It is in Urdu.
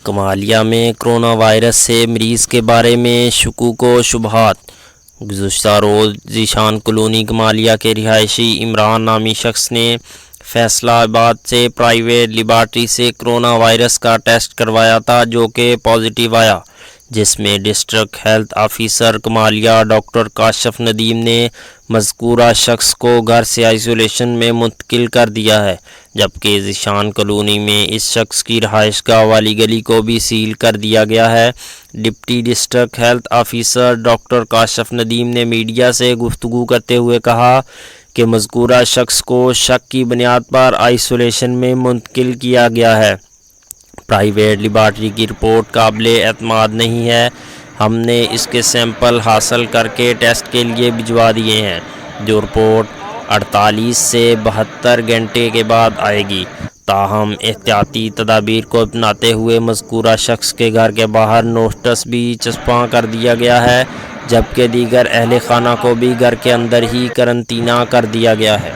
کمالیہ میں کرونا وائرس سے مریض کے بارے میں شکوک و شبہات۔ گزشتہ روز ذیشان کالونی کمالیہ کے رہائشی عمران نامی شخص نے فیصلہ آباد سے پرائیویٹ لیبارٹری سے کرونا وائرس کا ٹیسٹ کروایا تھا، جو کہ پازیٹیو آیا، جس میں district health officer Kamalia doctor Kashif Nadeem نے مذکورہ شخص کو گھر سے آئسولیشن میں منتقل کر دیا ہے، جبکہ ذیشان کالونی میں اس شخص کی رہائش گاہ والی گلی کو بھی سیل کر دیا گیا ہے۔ Deputy district health officer doctor Kashif Nadeem نے میڈیا سے گفتگو کرتے ہوئے کہا کہ مذکورہ شخص کو شک کی بنیاد پر آئسولیشن میں منتقل کیا گیا ہے۔ پرائیویٹ لیبارٹری کی رپورٹ قابل اعتماد نہیں ہے، ہم نے اس کے سیمپل حاصل کر کے ٹیسٹ کے لیے بھجوا دیے ہیں، جو رپورٹ 48 سے 72 گھنٹے کے بعد آئے گی۔ تاہم احتیاطی تدابیر کو اپناتے ہوئے مذکورہ شخص کے گھر کے باہر نوٹس بھی چسپاں کر دیا گیا ہے، جبکہ دیگر اہل خانہ کو بھی گھر کے اندر ہی قرنطینہ کر دیا گیا ہے۔